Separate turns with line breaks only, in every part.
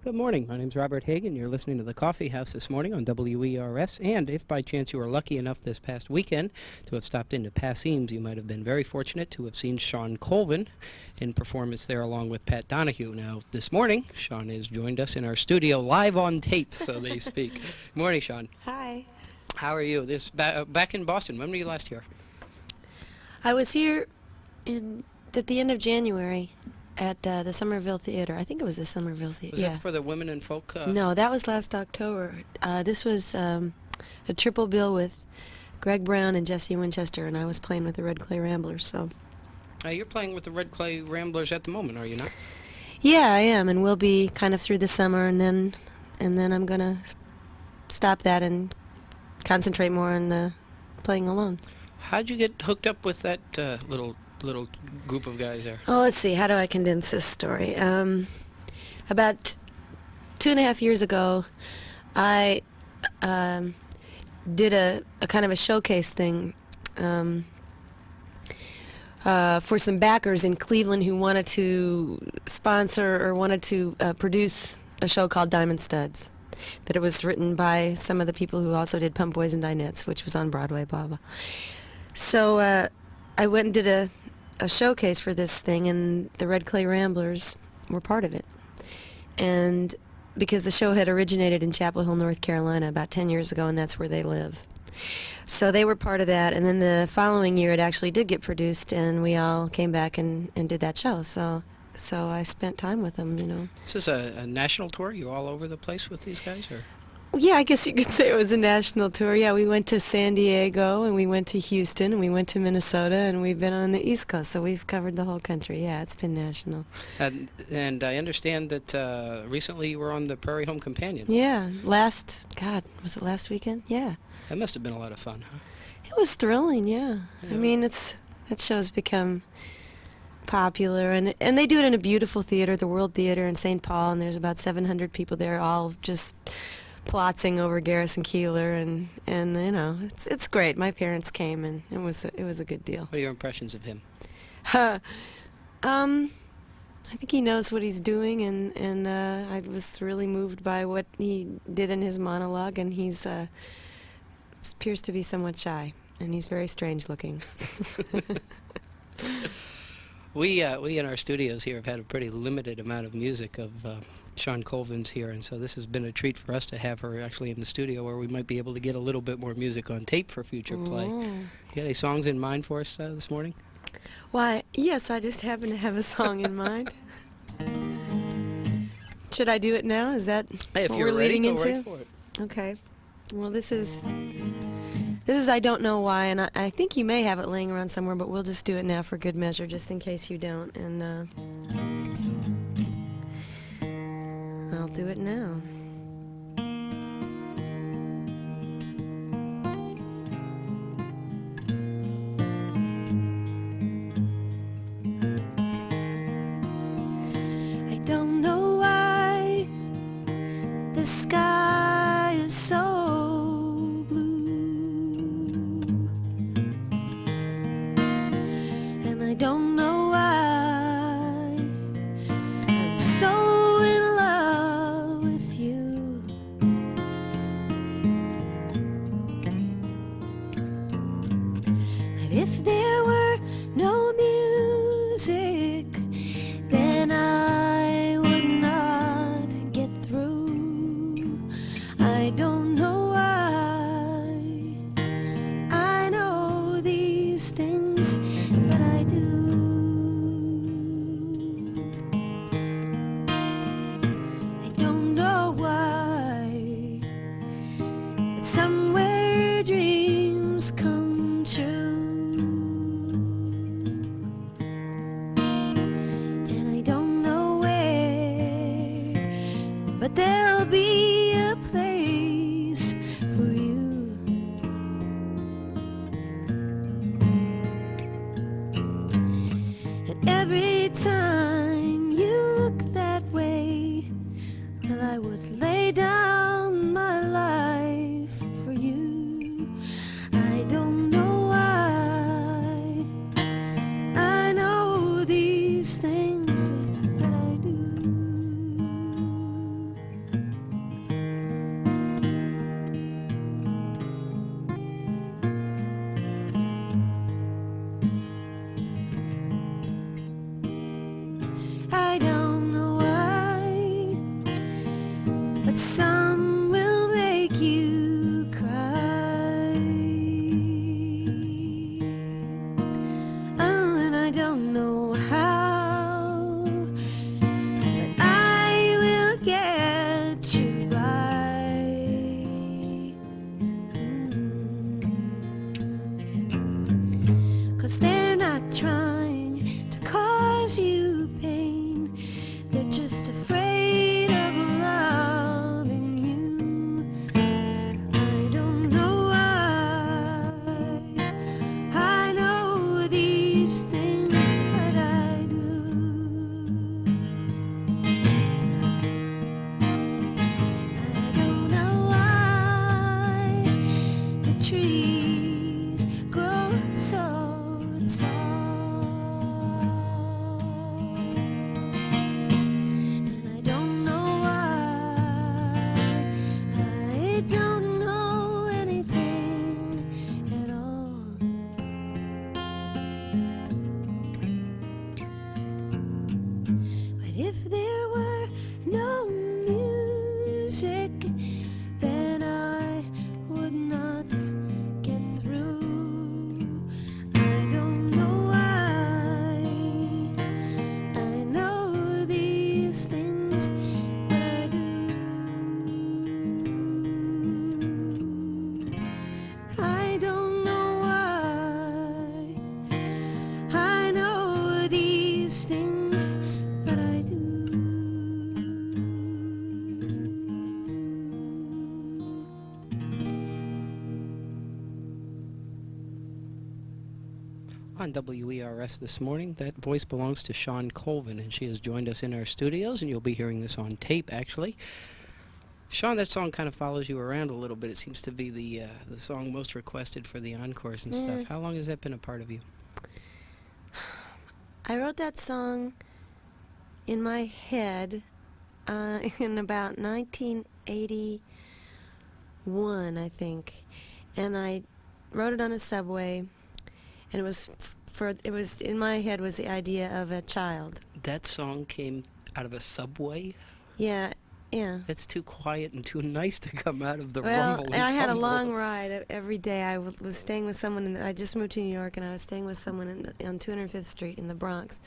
Good morning. My name's Robert Hagan. You're listening to the Coffee House this morning on WERS. And if by chance you were lucky enough this past weekend to have stopped into Passemes, you might have been very fortunate to have seen Shawn Colvin in performance there along with Pat Donahue. Now, this morning, Shawn has joined us in our studio live on tape, so they speak. Good morning, Shawn.
Hi.
How are you? Back in Boston. When were you last here?
I was here at the end of January at the Somerville Theater. I think it was the Somerville Theater.
Was that for the Women and Folk?
No, that was last October. This was a triple bill with Greg Brown and Jesse Winchester, and I was playing with the Red Clay Ramblers. So.
You're playing with the Red Clay Ramblers at the moment, are you not?
Yeah, I am, and we'll be kind of through the summer, and then I'm gonna stop that and concentrate more on playing alone.
How'd you get hooked up with that little group of guys there?
Oh, let's see. How do I condense this story? About 2.5 years ago, I did a kind of a showcase thing for some backers in Cleveland who wanted to sponsor or wanted to produce a show called Diamond Studs. That it was written by some of the people who also did Pump Boys and Dinettes, which was on Broadway, blah, blah. So I went and did a showcase for this thing, and the Red Clay Ramblers were part of it. And because the show had originated in Chapel Hill, North Carolina about 10 years ago, and that's where they live. So they were part of that, and then the following year it actually did get produced, and we all came back and did that show. So I spent time with them, you know.
Is this a national tour? You all over the place with these guys, or?
Yeah, I guess you could say it was a national tour. Yeah, we went to San Diego, and we went to Houston, and we went to Minnesota, and we've been on the East Coast, so we've covered the whole country. Yeah, it's been national.
And I understand that recently you were on the Prairie Home Companion.
Yeah, was it last weekend? Yeah.
That must have been a lot of fun, huh?
It was thrilling, yeah. I mean, that show's become popular, and they do it in a beautiful theater, the World Theater in St. Paul, and there's about 700 people there, all just plotzing over Garrison Keillor, and you know, it's great. My parents came, and it was a good deal.
What are your impressions of him?
I think he knows what he's doing, and I was really moved by what he did in his monologue, and he's appears to be somewhat shy, and he's very strange looking.
We in our studios here have had a pretty limited amount of music of Shawn Colvin's here, and so this has been a treat for us to have her actually in the studio, where we might be able to get a little bit more music on tape for future play. You got any songs in mind for us this morning?
Why, yes, I just happen to have a song in mind. Should I do it now? Is that
Hey, if
what
you're
we're
ready,
leading
go
into?
right for it.
Okay. Well, this is I Don't Know Why, and I think you may have it laying around somewhere, but we'll just do it now for good measure, just in case you don't. And I'll do it now. I don't know why the sky is so blue, and I don't know why I'm so in love with you. And if there were no music, then I would not get through. I don't know why I know these things, but I do. I don't know why, but somewhere dreams come true. And I don't know where, but there'll be a place for you. And every time you look that way, well, I would lay down my life for you. I don't know why I know these things, but I do.
On WERS this morning, that voice belongs to Shawn Colvin, and she has joined us in our studios, and you'll be hearing this on tape, actually. Shawn, that song kind of follows you around a little bit. It seems to be the song most requested for the encores and stuff. How long has that been a part of you?
I wrote that song in my head in about 1981, I think, and I wrote it on a subway, and it was in my head was the idea of a child.
That song came out of a subway?
Yeah.
That's too quiet and too nice to come out of the
Well,
rumble.
I had a long ride every day. I was staying with someone, I just moved to New York, and I was staying with someone on 205th Street in the Bronx.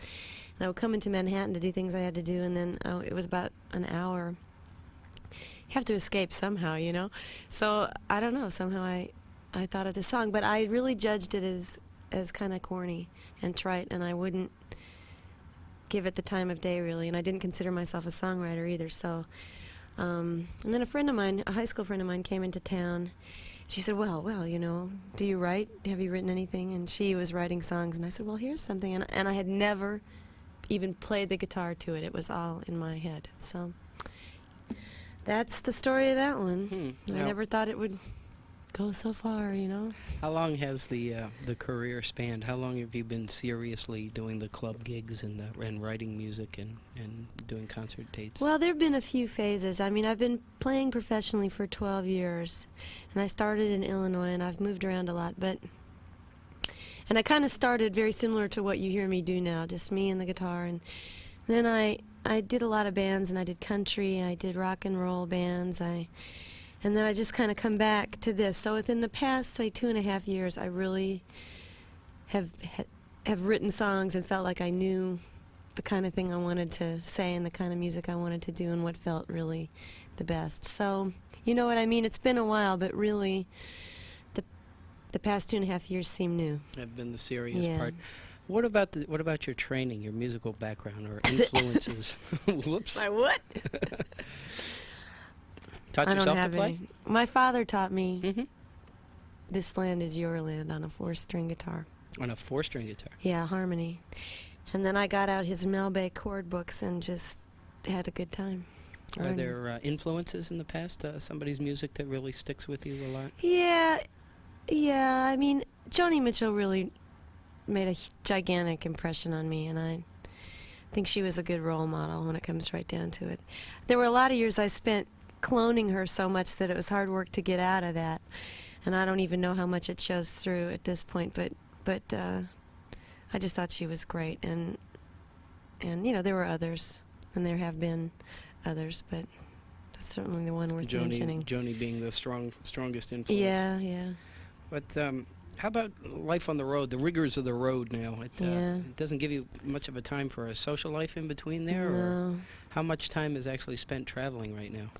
And I would come into Manhattan to do things I had to do, and then it was about an hour. You have to escape somehow, you know? So, I don't know, somehow I thought of the song, but I really judged it as kind of corny and trite, and I wouldn't give it the time of day, really, and I didn't consider myself a songwriter either, so... and then a high school friend of mine came into town. She said, well, you know, do you write? Have you written anything? And she was writing songs, and I said, well, here's something, and I had never even played the guitar to it. It was all in my head, so... That's the story of that one. I never thought it would go so far, you know.
How long has the career spanned? How long have you been seriously doing the club gigs and writing music and doing concert dates?
Well, there have been a few phases. I mean, I've been playing professionally for 12 years, and I started in Illinois, and I've moved around a lot, and I kind of started very similar to what you hear me do now, just me and the guitar, and then I did a lot of bands, and I did country, I did rock and roll bands, and then I just kind of come back to this. So within the past, say, 2.5 years, I really have written songs and felt like I knew the kind of thing I wanted to say and the kind of music I wanted to do and what felt really the best. So, you know what I mean? It's been a while, but really, the past 2.5 years seem new.
Have been the serious part. What about your training, your musical background, or influences? Whoops.
My what?
Taught yourself to play?
My father taught me This Land Is Your Land on a 4-string guitar.
On a 4-string guitar?
Yeah, harmony. And then I got out his Mel Bay chord books and just had a good time.
Are there influences in the past, somebody's music that really sticks with you a lot?
Yeah, I mean, Joni Mitchell really made a gigantic impression on me, and I think she was a good role model when it comes right down to it. There were a lot of years I spent cloning her so much that it was hard work to get out of that, and I don't even know how much it shows through at this point, but I just thought she was great, and you know, there were others, and there have been others, but that's certainly the one worth mentioning.
Joni being the strongest influence.
Yeah.
But how about life on the road, the rigors of the road now? It doesn't give you much of a time for a social life in between there?
No.
Or how much time is actually spent traveling right now?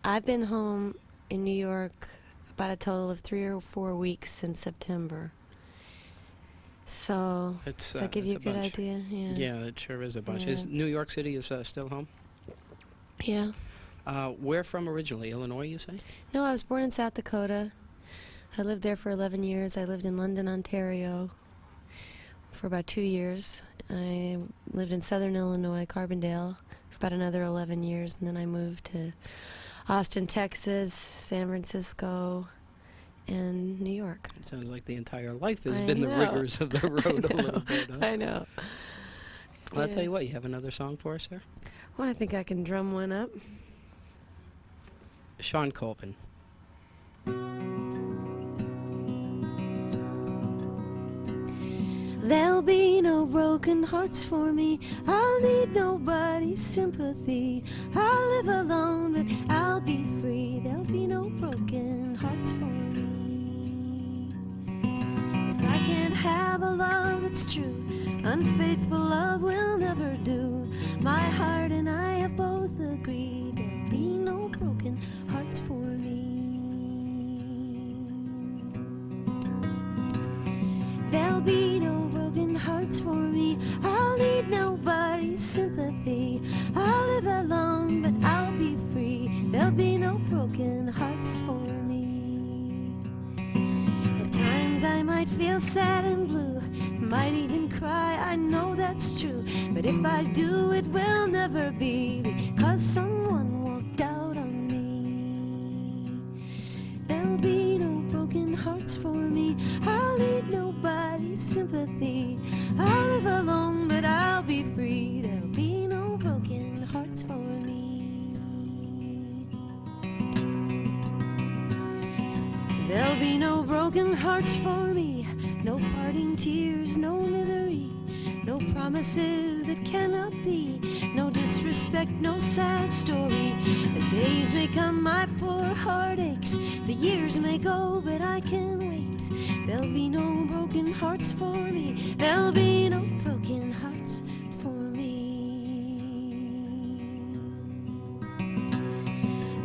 I've been home in New York about a total of 3 or 4 weeks since September. So, does that give you a good idea?
Yeah, it sure is a bunch.
Yeah.
Is New York City still home?
Yeah.
Where from originally? Illinois, you say?
No, I was born in South Dakota. I lived there for 11 years. I lived in London, Ontario for about 2 years. I lived in southern Illinois, Carbondale, for about another 11 years, and then I moved to Austin, Texas, San Francisco, and New York.
It sounds like the entire life has been the rigors of the road a little bit. Huh?
I know.
Well, I'll tell you what, you have another song for us, sir?
Well, I think I can drum one up.
Shawn Colvin.
There'll be no broken hearts for me. I'll need nobody's sympathy. I'll live alone, but I'll be free. There'll be no broken hearts for me. If I can't have a love that's true, unfaithful love will never do. My heart and I have both agreed there'll be no broken hearts for me. There'll be no broken hearts for me. I'll need nobody's sympathy. I'll live alone, but I'll be free. There'll be no broken hearts for me. At times I might feel sad and blue.
might even cry, I know that's true. But if I do, it will never be because someone walked out on me. There'll be no broken hearts for me. I'll need nobody's sympathy. I'll live alone, but I'll be free. There'll be no broken hearts for me. There'll be no broken hearts for me. No parting tears, no misery. No promises that cannot be. No disrespect, no sad story. The days may come, my poor heart aches. The years may go, but I can wait. There'll be no broken hearts for me. There'll be no broken hearts for me.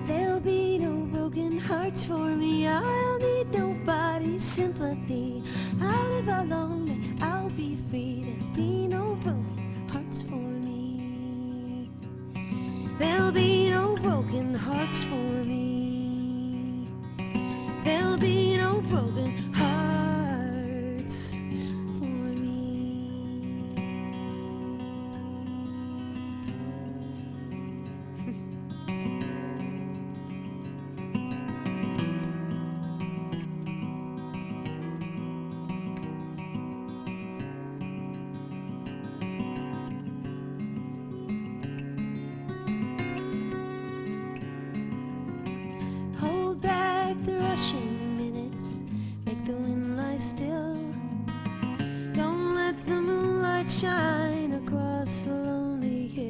There'll be no broken hearts for me. I'll need nobody's sympathy. I'll live alone and I'll be free. There'll be no broken hearts for me. There'll be no broken hearts for me. There'll be no broken hearts for me. Hold back the rushing minutes, make the wind lie still. Don't let the moonlight shine across the lonely hill.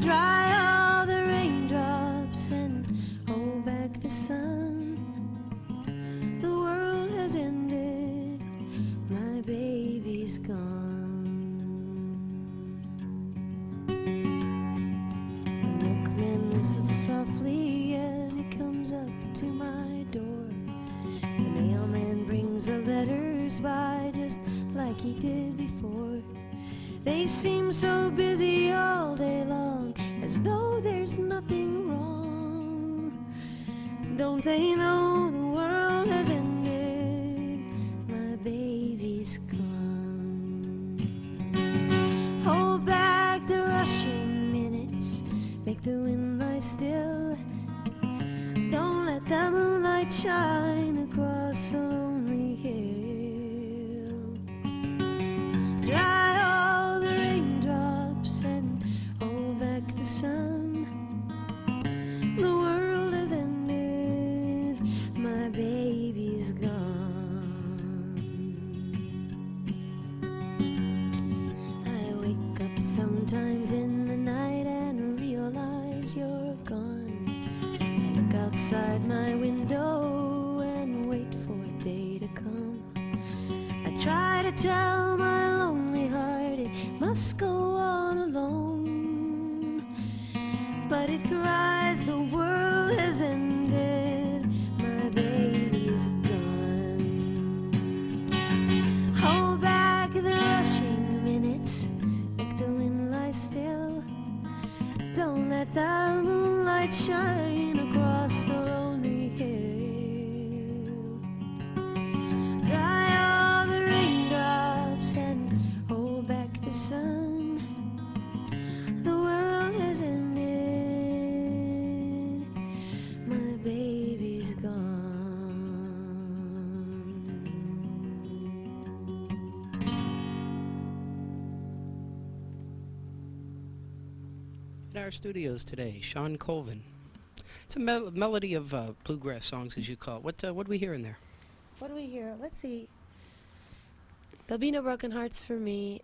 Dry all the raindrops and hold back the sun. The world has ended, my baby's gone. The milkman whistles softly as he comes up to my door. The mailman brings the letters by just like he did before. They seem so busy all day long, as though there's nothing wrong. Don't they know the world has ended? My baby's gone. Hold back the rushing minutes, make the wind lie still. Don't let the moonlight shine across the lonely hill. Dry all the raindrops and hold back the sun. The world has ended, my baby's gone. I wake up sometimes in the night and realize you're gone. I look outside my window and wait for a day to come. I try to tell my lonely heart it must go on alone, but it cries the world has ended, my baby's gone. Hold back the rushing minutes, make the wind lie still. Don't let the moonlight shine across the lonely hill. Dry all the raindrops and hold back the sun. The world has ended, my baby's gone.
In our studios today, Shawn Colvin. It's a melody of bluegrass songs, as you call it. What do we hear in there?
What do we hear? Let's see. There'll be no broken hearts for me.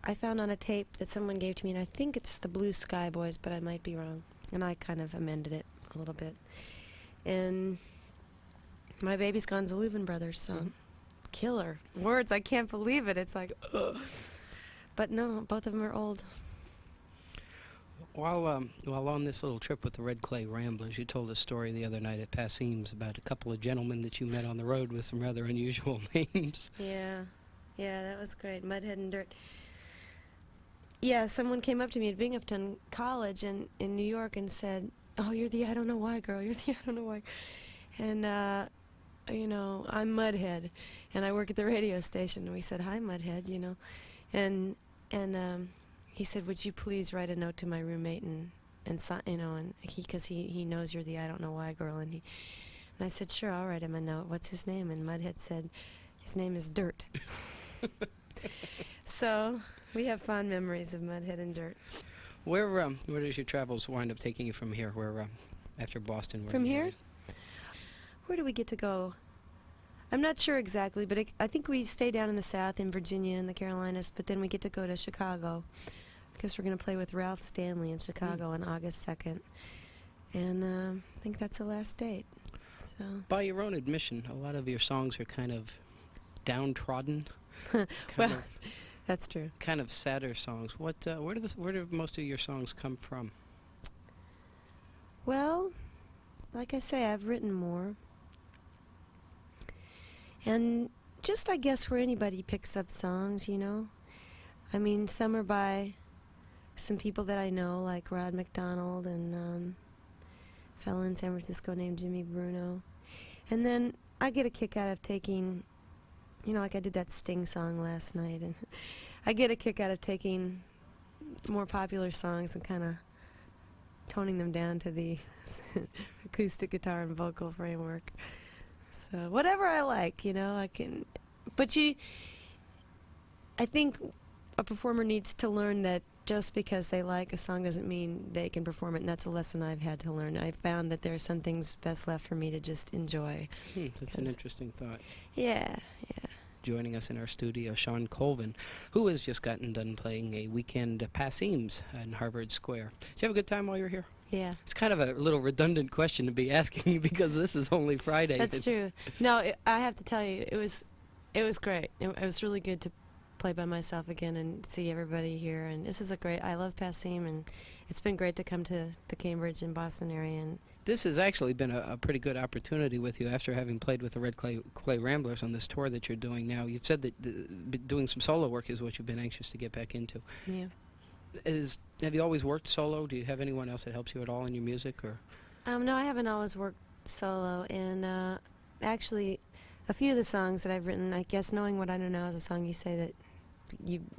I found on a tape that someone gave to me, and I think it's the Blue Sky Boys, but I might be wrong. And I kind of amended it a little bit. And My Baby's Gone's a Lavin Brothers song. Killer. Words, I can't believe it. It's like, ugh. But no, both of them are old.
While on this little trip with the Red Clay Ramblers, you told a story the other night at Passeems about a couple of gentlemen that you met on the road with some rather unusual names.
Yeah, that was great. Mudhead and Dirt. Yeah, someone came up to me at Binghamton College in New York and said, "Oh, you're the I don't know why girl. You're the I don't know why." And I'm Mudhead, and I work at the radio station. And we said, hi, Mudhead, and he said, would you please write a note to my roommate and because he knows you're the I don't know why girl, and I said, sure, I'll write him a note. What's his name? And Mudhead said, his name is Dirt. So we have fond memories of Mudhead and Dirt.
Where does your travels wind up taking you from here? Where after Boston? Where
From
you
here?
headed?
Where do we get to go? I'm not sure exactly, but I think we stay down in the South, in Virginia and the Carolinas, but then we get to go to Chicago, because we're going to play with Ralph Stanley in Chicago on August 2nd. And I think that's the last date. So.
By your own admission, a lot of your songs are kind of downtrodden.
Well, that's true.
Kind of sadder songs. Where do most of your songs come from?
Well, like I say, I've written more. And just, I guess, where anybody picks up songs, I mean, some are by some people that I know, like Rod McDonald and a fellow in San Francisco named Jimmy Bruno. And then I get a kick out of taking, like I did that Sting song last night, and I get a kick out of taking more popular songs and kind of toning them down to the acoustic guitar and vocal framework. So whatever I like, I can. But I think a performer needs to learn that just because they like a song doesn't mean they can perform it, and that's a lesson I've had to learn. I found that there are some things best left for me to just enjoy.
That's an interesting thought.
Yeah.
Joining us in our studio, Shawn Colvin, who has just gotten done playing a weekend Passemes in Harvard Square. Did you have a good time while you were here?
Yeah.
It's kind of a little redundant question to be asking because this is only Friday.
That's true. No, I have to tell you, it was great. It was really good to play by myself again and see everybody here. And this is I love Passim, and it's been great to come to the Cambridge and Boston area. And
this has actually been a pretty good opportunity with you after having played with the Red Clay Ramblers on this tour that you're doing now. You've said that doing some solo work is what you've been anxious to get back into.
Yeah.
Have you always worked solo? Do you have anyone else that helps you at all in your music? Or?
No, I haven't always worked solo. And actually, a few of the songs that I've written, I guess Knowing What I Know Now is a song you say that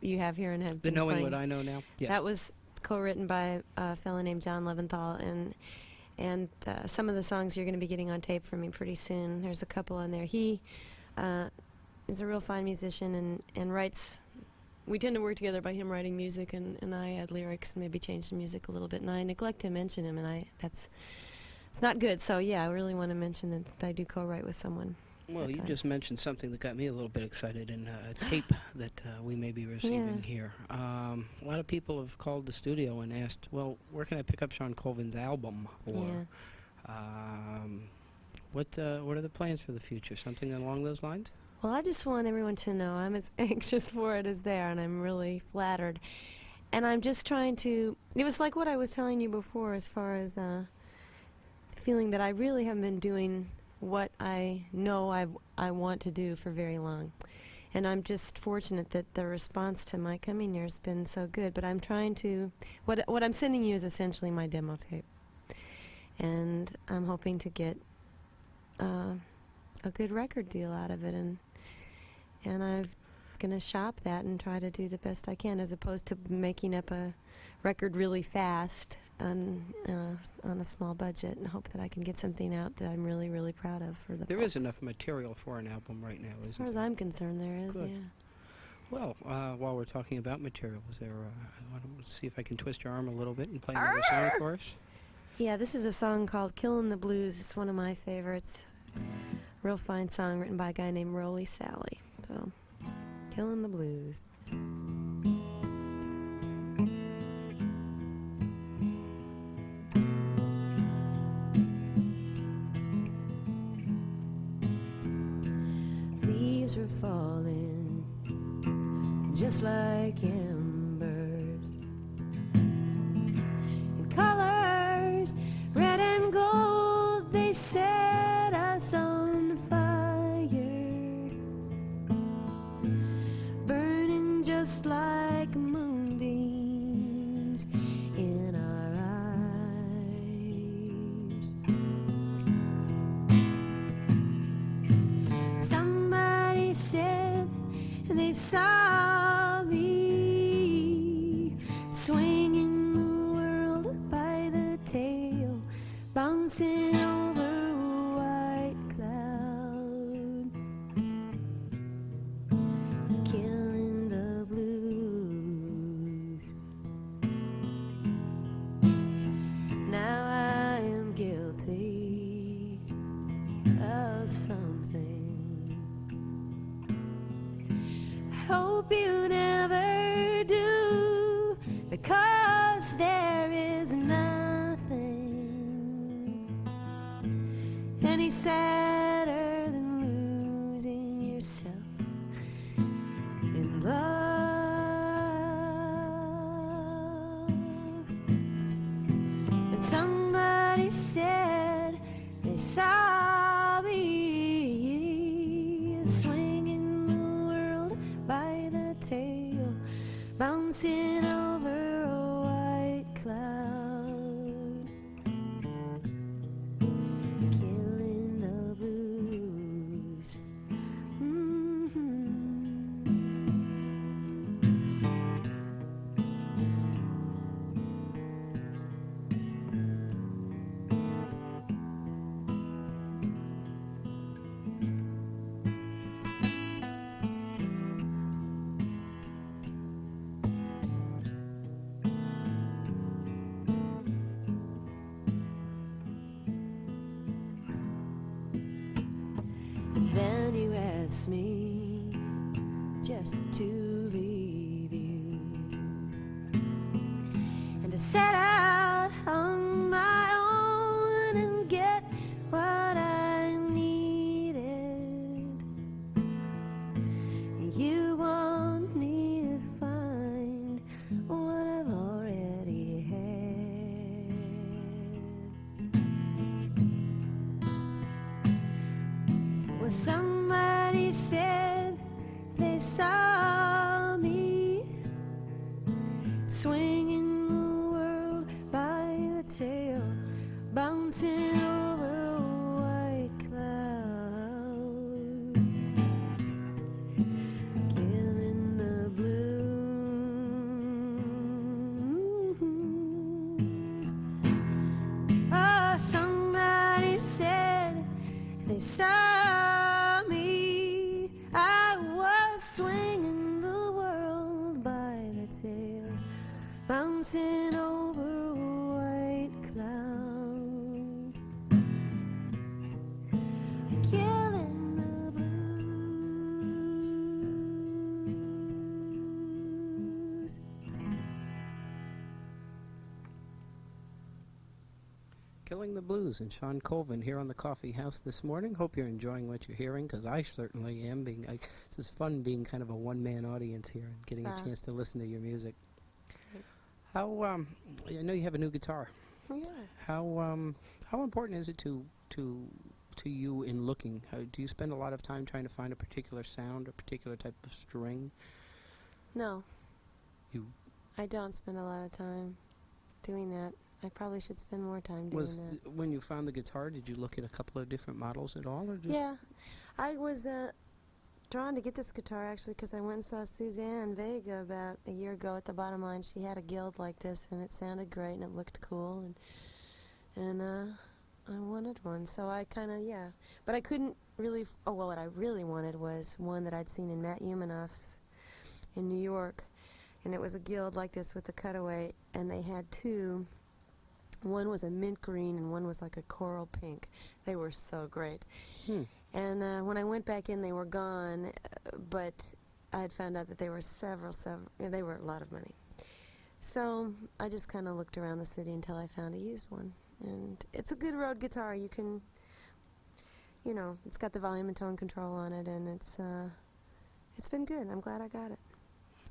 you have here and have been
Knowing
playing.
What I Know Now? Yes.
That was co-written by a fellow named John Leventhal, and some of the songs you're going to be getting on tape from me pretty soon. There's a couple on there. He is a real fine musician and writes. We tend to work together by him writing music, and I add lyrics and maybe change the music a little bit. And I neglect to mention him, and it's not good. So yeah, I really want to mention that I do co-write with someone.
Well, you just mentioned something that got me a little bit excited, in a tape that we may be receiving here. A lot of people have called the studio and asked, well, where can I pick up Shawn Colvin's album? Or what are the plans for the future? Something along those lines?
Well, I just want everyone to know I'm as anxious for it as they are, and I'm really flattered. And I'm just trying to... It was like what I was telling you before as far as feeling that I really haven't been doing what I know I want to do for very long. And I'm just fortunate that the response to my coming here has been so good. But I'm trying to... What I'm sending you is essentially my demo tape. And I'm hoping to get a good record deal out of it. And I'm going to shop that and try to do the best I can, as opposed to making up a record really fast on a small budget, and hope that I can get something out that I'm really, really proud of for the
There
folks.
is enough material for an album right now, isn't
As far as
there?
I'm concerned, there is,
Good.
yeah.
Well, while we're talking about material, I want to see if I can twist your arm a little bit and play another song for us.
Yeah, this is a song called Killin' the Blues. It's one of my favorites. Real fine song written by a guy named Rolly Sally. So, Killin' the Blues. Leaves are falling just like embers, in colors red and gold. They set us on fire, burning just like moonbeams in our eyes.
swinging the world by the tail, bouncing over a white cloud, killing the blues. Now I am guilty of something. I hope you never do, because there is nothing any sadder than losing yourself in love. And somebody said they saw me swinging the world by the tail, bouncing over a white cloud, killing the blues. Then you asked me just to leave you and to set out on my own and get what I needed. You want me to find what I've already had. Well, somebody said they saw me swinging the world by the tail, bouncing over a white cloud, killing the blues. Oh, somebody said they saw me. I was swinging the world by the tail, bouncing over a white cloud, killing the blues.
Killing the Blues and Shawn Colvin here on the Coffee House this morning. Hope you're enjoying what you're hearing, because I certainly am. This is fun being kind of a one-man audience here and getting a chance to listen to your music. How I know you have a new guitar.
Yeah.
How important is it to you in looking? Do you spend a lot of time trying to find a particular sound, a particular type of string?
No.
You
I don't spend a lot of time doing that. I probably should spend more time doing that.
when you found the guitar, did you look at a couple of different models at all, or just
Yeah. I was drawn to get this guitar actually because I went and saw Suzanne Vega about a year ago at the Bottom Line. She had a guild like this and it sounded great and it looked cool, and I wanted one. So I kind of, but I couldn't really, what I really wanted was one that I'd seen in Matt Umanoff's in New York, and it was a guild like this with a cutaway, and they had two. One was a mint green and one was like a coral pink. They were so great. And when I went back in, they were gone, but I had found out that they were they were a lot of money. So I just kind of looked around the city until I found a used one. And it's a good road guitar. You can, it's got the volume and tone control on it, and it's been good. I'm glad I got it.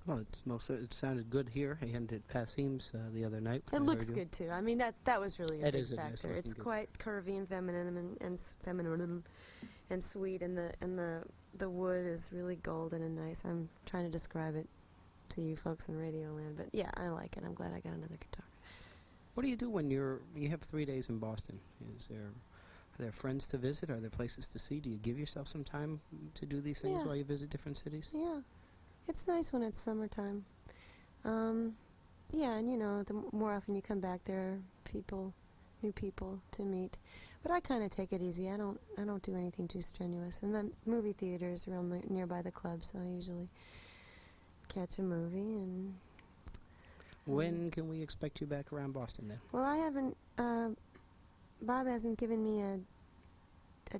Well, it sounded good here and at Passim's the other night.
It looks good too. I mean, that was really a big
nice
factor. It's quite curvy and feminine and sweet, and the wood is really golden and nice. I'm trying to describe it to you folks in Radio Land, but yeah, I like it. I'm glad I got another guitar.
What do you do when you have 3 days in Boston? Are there friends to visit? Are there places to see? Do you give yourself some time to do these things while you visit different cities?
Yeah. It's nice when it's summertime.
Yeah, and the more often you come back, there are new people to meet. But I kind of take it easy. I don't do anything too strenuous. And then movie theater is real nearby the club, so I usually catch a movie. And
When can we expect you back around Boston then?
well, I haven't. Bob hasn't given me a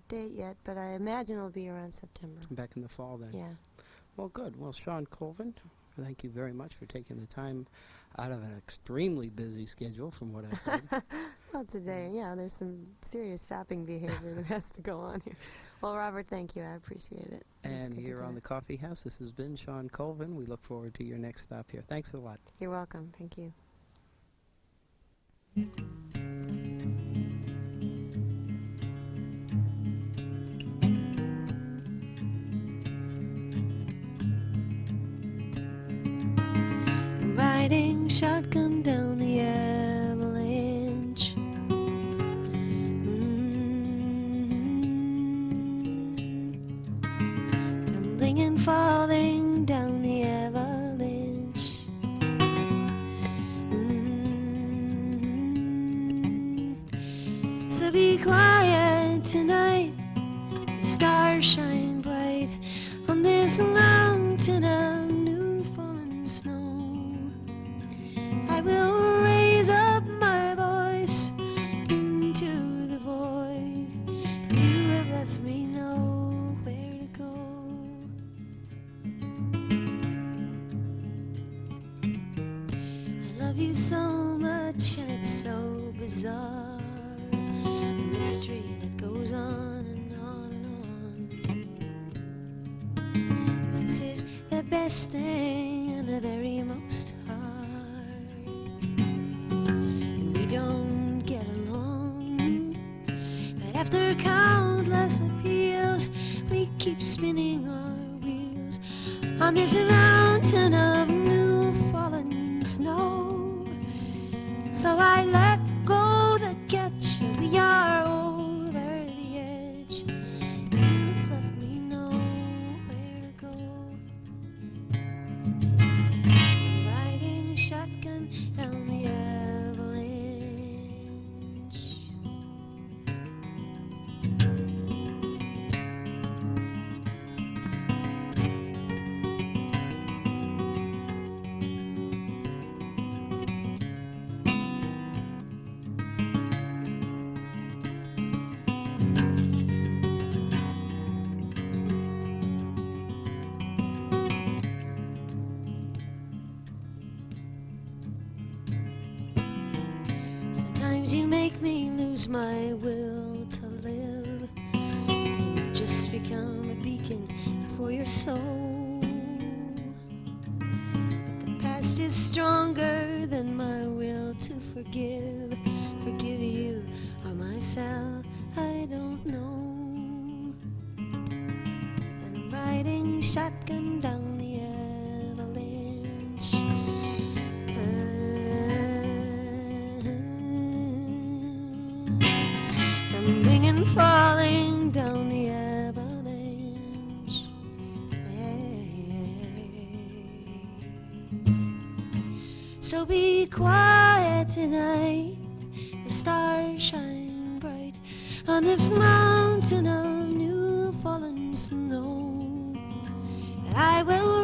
date yet, but I imagine it'll be around September.
Back in the fall then?
Yeah.
Well, good. Well, Shawn Colvin, thank you very much for taking the time out of an extremely busy schedule from what I've heard.
Well, today, yeah, there's some serious shopping behavior that has to go on here. Well, Robert, thank you. I appreciate it. It was
And
good to
here
do
on
it.
the Coffee House, this has been Shawn Colvin. We look forward to your next stop here. Thanks a lot.
You're welcome. Thank you. Riding shotgun down the Avalanche. Tumbling and falling down the Avalanche. So be quiet tonight. The stars shine bright on this mountain of new fallen snow. I will raise up my voice into the void. You have left me nowhere to go. I love you so much, and it's so bizarre. A mystery that goes on and on and on. This is the best thing and the very most hard. And we don't get along, but after countless appeals, we keep spinning our wheels on this mountain of new fallen snow. So I let go the catch, we are over the edge. You've left me nowhere to go. I'm riding a shotgun down the Avalanche. Sometimes you make me lose my will to live, and you just become a beacon for your soul. But the past is stronger than my will to forgive. Forgive you or myself, I don't know. And I'm riding shotgun down the Avalanche. Tumbling and falling down the Avalanche. So be quiet tonight. The stars shine bright on this mountain of new fallen snow. And I will